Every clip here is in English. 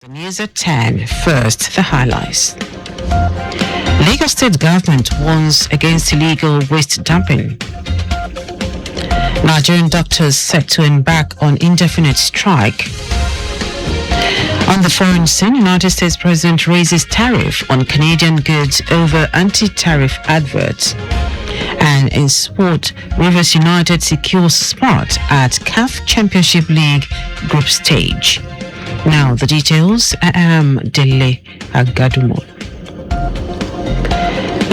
The news at 10. First, the highlights. Lagos State government warns against illegal waste dumping. Nigerian doctors set to embark on indefinite strike. On the foreign scene, United States President raises tariff on Canadian goods over anti-tariff adverts. And in sport, Rivers United secures spot at CAF Championship League group stage. Now the details. I am Dele Agadumo.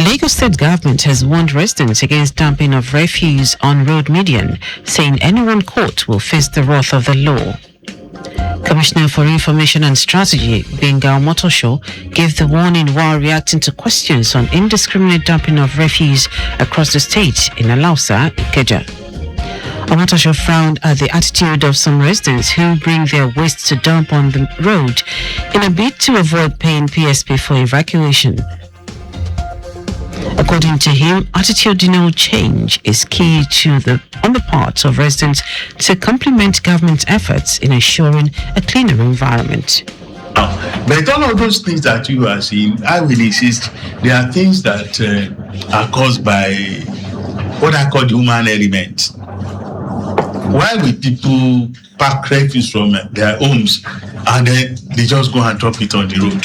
Lagos State government has warned residents against dumping of refuse on road median, saying anyone caught will face the wrath of the law. Commissioner for Information and Strategy, Benga Omotosho, gave the warning while reacting to questions on indiscriminate dumping of refuse across the state in Alausa, Ikeja. Omotosho frowned at the attitude of some residents who bring their waste to dump on the road in a bid to avoid paying PSP for evacuation. According to him, attitudinal change is key on the part of residents to complement government efforts in ensuring a cleaner environment. But all of those things that you are seeing, I will insist, there are things that are caused by what I call the human element. Why will people pack refuse from their homes and then they just go and drop it on the road?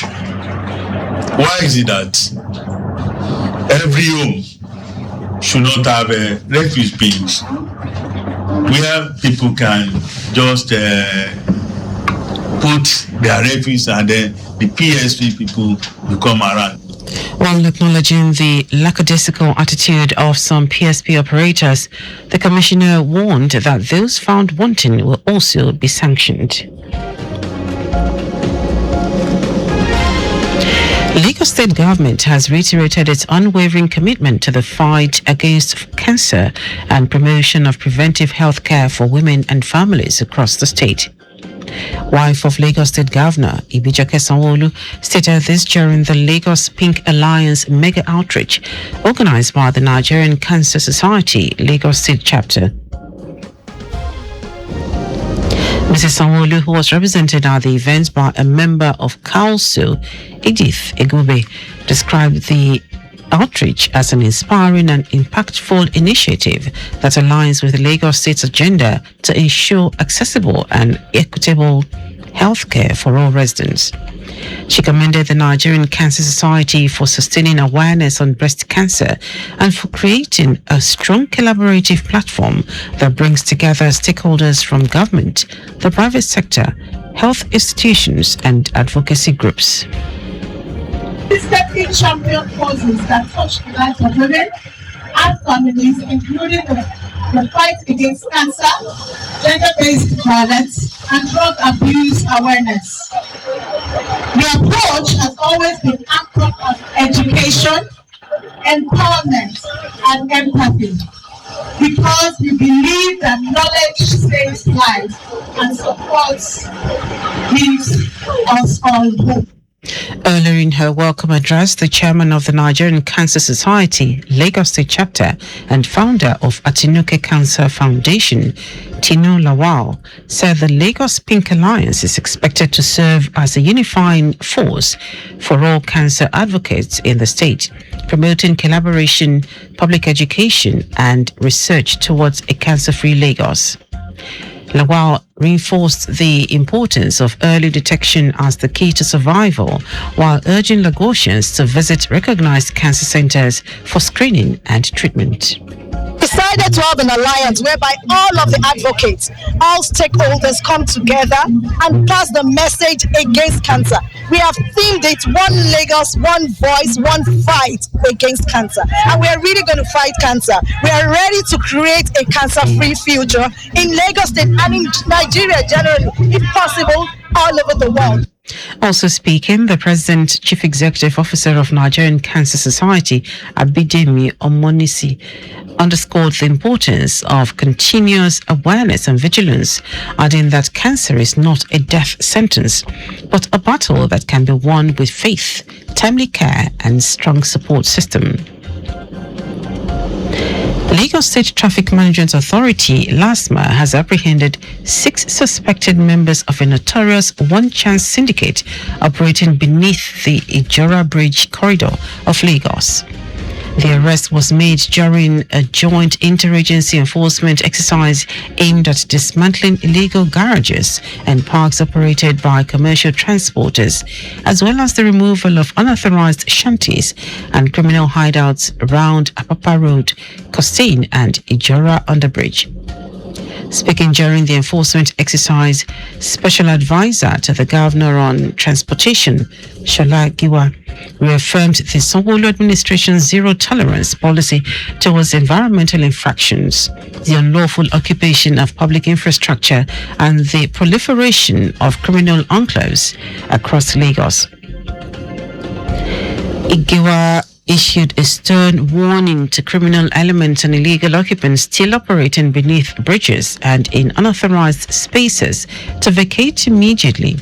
Why is it that every home should not have refuse bins where people can just put their refuse and then the PSP people will come around? While acknowledging the lackadaisical attitude of some PSP operators, the commissioner warned that those found wanting will also be sanctioned. Lagos State government has reiterated its unwavering commitment to the fight against cancer and promotion of preventive health care for women and families across the state. Wife of Lagos State Governor Ibijoke Sanwo-Olu stated this during the Lagos Pink Alliance mega outreach organized by the Nigerian Cancer Society Lagos State chapter. Mrs. Sanwo-Olu, who was represented at the event by a member of council, Edith Egube, described the outreach as an inspiring and impactful initiative that aligns with the Lagos State's agenda to ensure accessible and equitable healthcare for all residents. She commended the Nigerian Cancer Society for sustaining awareness on breast cancer and for creating a strong collaborative platform that brings together stakeholders from government, the private sector, health institutions, and advocacy groups. Consistently champion causes that touch the lives of women and families, including the fight against cancer, gender-based violence, and drug abuse awareness. The approach has always been anchored on education, empowerment, and empathy, because we believe that knowledge saves lives and supports gives us all hope. Earlier in her welcome address, the chairman of the Nigerian Cancer Society, Lagos State Chapter, and founder of Atinuke Cancer Foundation, Tino Lawal, said the Lagos Pink Alliance is expected to serve as a unifying force for all cancer advocates in the state, promoting collaboration, public education, and research towards a cancer-free Lagos. Lawal reinforced the importance of early detection as the key to survival, while urging Lagosians to visit recognized cancer centers for screening and treatment. Decided to have an alliance whereby all of the advocates, all stakeholders come together and pass the message against cancer. We have themed it One Lagos, One Voice, One Fight against cancer. And we are really going to fight cancer. We are ready to create a cancer-free future in Lagos State and in Nigeria generally, if possible, all over the world. Also speaking, the President, Chief Executive Officer of Nigerian Cancer Society, Abidemi Omonisi, underscored the importance of continuous awareness and vigilance, adding that cancer is not a death sentence, but a battle that can be won with faith, timely care, and strong support system. Lagos State Traffic Management Authority, LASMA, has apprehended 6 suspected members of a notorious one-chance syndicate operating beneath the Ijora Bridge corridor of Lagos. The arrest was made during a joint interagency enforcement exercise aimed at dismantling illegal garages and parks operated by commercial transporters, as well as the removal of unauthorized shanties and criminal hideouts around Apapa Road, Costain, and Ijora Underbridge. Speaking during the enforcement exercise, Special Advisor to the Governor on Transportation, Shola Giwa, reaffirmed the Sanwo-Olu administration's zero-tolerance policy towards environmental infractions, the unlawful occupation of public infrastructure, and the proliferation of criminal enclaves across Lagos. Igiwa issued a stern warning to criminal elements and illegal occupants still operating beneath bridges and in unauthorized spaces to vacate immediately,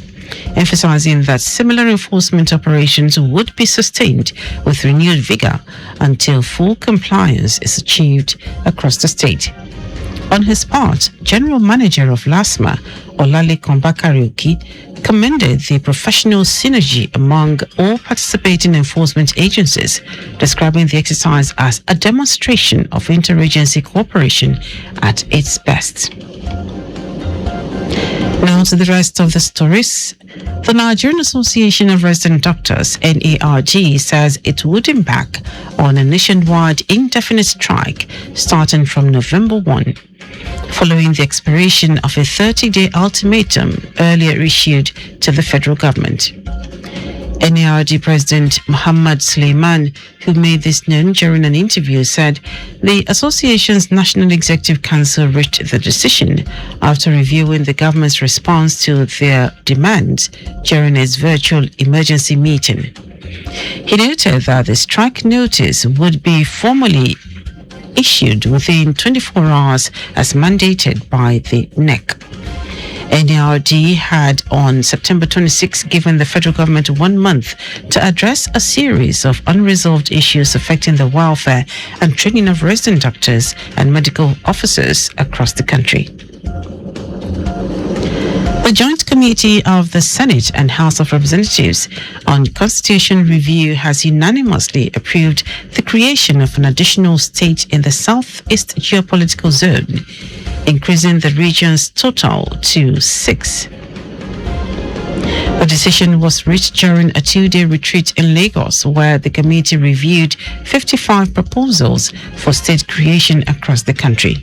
emphasizing that similar enforcement operations would be sustained with renewed vigor until full compliance is achieved across the state. On his part, General Manager of LASMA, Olalekan Bakari, commended the professional synergy among all participating enforcement agencies, describing the exercise as a demonstration of interagency cooperation at its best. Now to the rest of the stories. The Nigerian Association of Resident Doctors, NARG, says it would embark on a nationwide indefinite strike starting from November 1, following the expiration of a 30-day ultimatum earlier issued to the federal government. NARG President Muhammad Suleiman, who made this known during an interview, said the association's National Executive Council reached the decision after reviewing the government's response to their demands during its virtual emergency meeting. He noted that the strike notice would be formally issued within 24 hours as mandated by the NEC. NARG had on September 26 given the federal government 1 month to address a series of unresolved issues affecting the welfare and training of resident doctors and medical officers across the country. The Joint Committee of the Senate and House of Representatives on Constitution Review has unanimously approved the creation of an additional state in the Southeast Geopolitical Zone, increasing the region's total to 6. The decision was reached during a 2-day retreat in Lagos, where the committee reviewed 55 proposals for state creation across the country.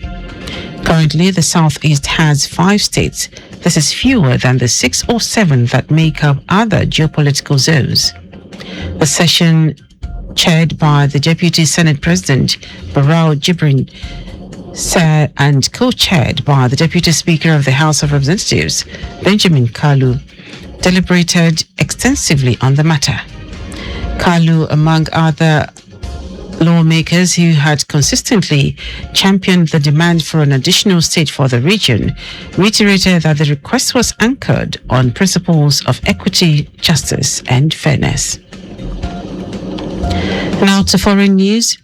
Currently, the Southeast has 5 states. This is fewer than the 6 or 7 that make up other geopolitical zones. The session, chaired by the Deputy Senate President, Barau Jibrin, and co-chaired by the Deputy Speaker of the House of Representatives, Benjamin Kalu, deliberated extensively on the matter. Kalu, among other lawmakers who had consistently championed the demand for an additional state for the region, reiterated that the request was anchored on principles of equity, justice, and fairness. Now to foreign news.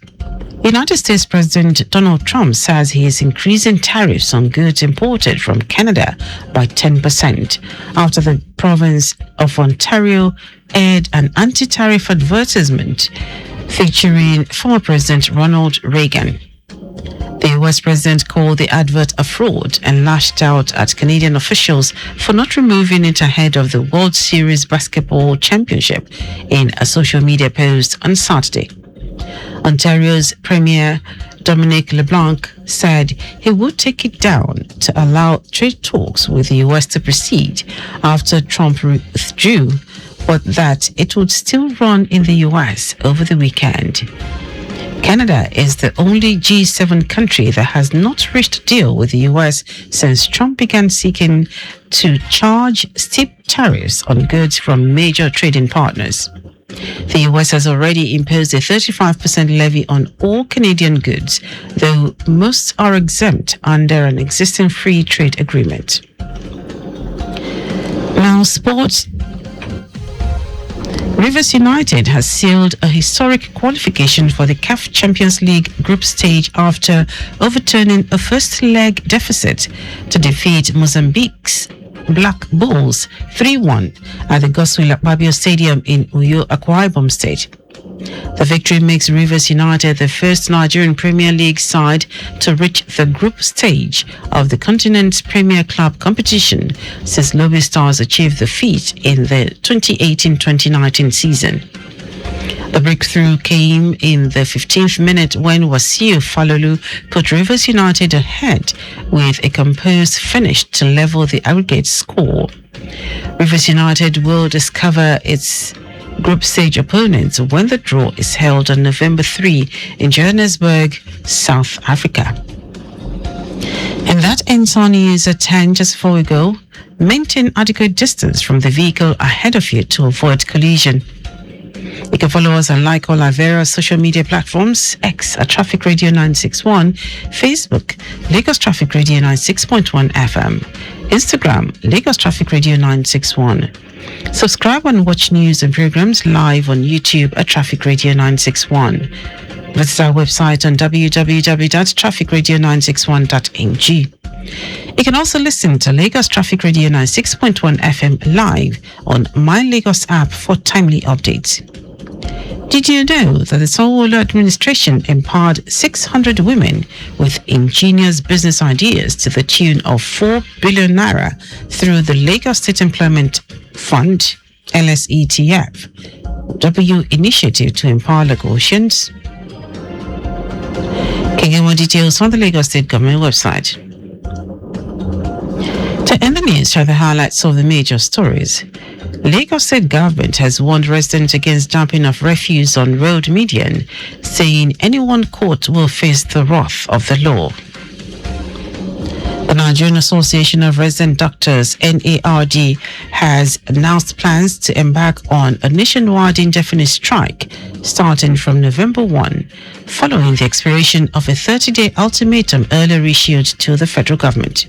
United States President Donald Trump says he is increasing tariffs on goods imported from Canada by 10% after the province of Ontario aired an anti-tariff advertisement featuring former President Ronald Reagan. The US president called the advert a fraud and lashed out at Canadian officials for not removing it ahead of the World Series Basketball Championship in a social media post on Saturday. Ontario's Premier Dominic LeBlanc said he would take it down to allow trade talks with the US to proceed after Trump withdrew, but that it would still run in the US over the weekend. Canada is the only G7 country that has not reached a deal with the US since Trump began seeking to charge steep tariffs on goods from major trading partners. The US has already imposed a 35% levy on all Canadian goods, though most are exempt under an existing free trade agreement. Now, sports. Rivers United has sealed a historic qualification for the CAF Champions League group stage after overturning a first leg deficit to defeat Mozambique's Black Bulls 3-1 at the Godswill Akpabio Stadium in Uyo, Akwa Ibom State. The victory makes Rivers United the first Nigerian Premier League side to reach the group stage of the continent's Premier Club competition since Lobby Stars achieved the feat in the 2018-2019 season. The breakthrough came in the 15th minute when Wasiu Falolu put Rivers United ahead with a composed finish to level the aggregate score. Rivers United will discover its group stage opponents when the draw is held on November 3 in Johannesburg, South Africa. And that ends our news at 10. Just before we go, maintain adequate distance from the vehicle ahead of you to avoid collision. You can follow us and like all our various social media platforms: X at Traffic Radio 961, Facebook Lagos Traffic Radio 96.1 FM, Instagram Lagos Traffic Radio 961. Subscribe and watch news and programs live on YouTube at Traffic Radio 961. Visit our website on www.trafficradio961.ng. You can also listen to Lagos Traffic Radio 96.1 FM live on My Lagos app for timely updates. Did you know that the Sanwo-Olu administration empowered 600 women with ingenious business ideas to the tune of 4 billion naira through the Lagos State Employment Fund, LSETF, W initiative to empower Lagosians? Can get more details on the Lagos State Government website. To end the news, share the highlights of the major stories. Lagos State Government has warned residents against dumping of refuse on road median, saying anyone caught will face the wrath of the law. The Nigerian Association of Resident Doctors, NARD, has announced plans to embark on a nationwide indefinite strike starting from November 1, following the expiration of a 30-day ultimatum earlier issued to the federal government.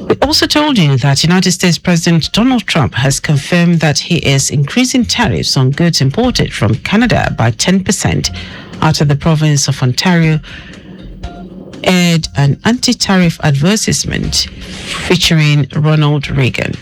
We also told you that United States President Donald Trump has confirmed that he is increasing tariffs on goods imported from Canada by 10% after the province of Ontario aired an anti-tariff advertisement featuring Ronald Reagan.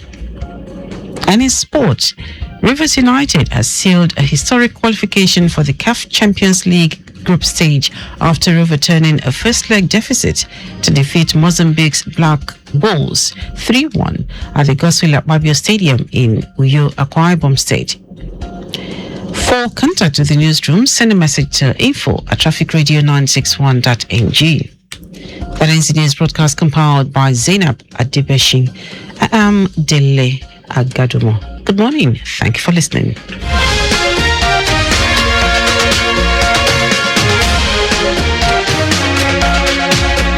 And in sport, Rivers United has sealed a historic qualification for the CAF Champions League group stage after overturning a first leg deficit to defeat Mozambique's Black Bulls 3-1 at the Godswill Akpabio Stadium in Uyo, Akwa Ibom State. For contact with the newsroom, send a message to info@trafficradio961.ng. That ends the news broadcast compiled by Zainab Adebeshi. I am Dele Agadumo. Good morning. Thank you for listening.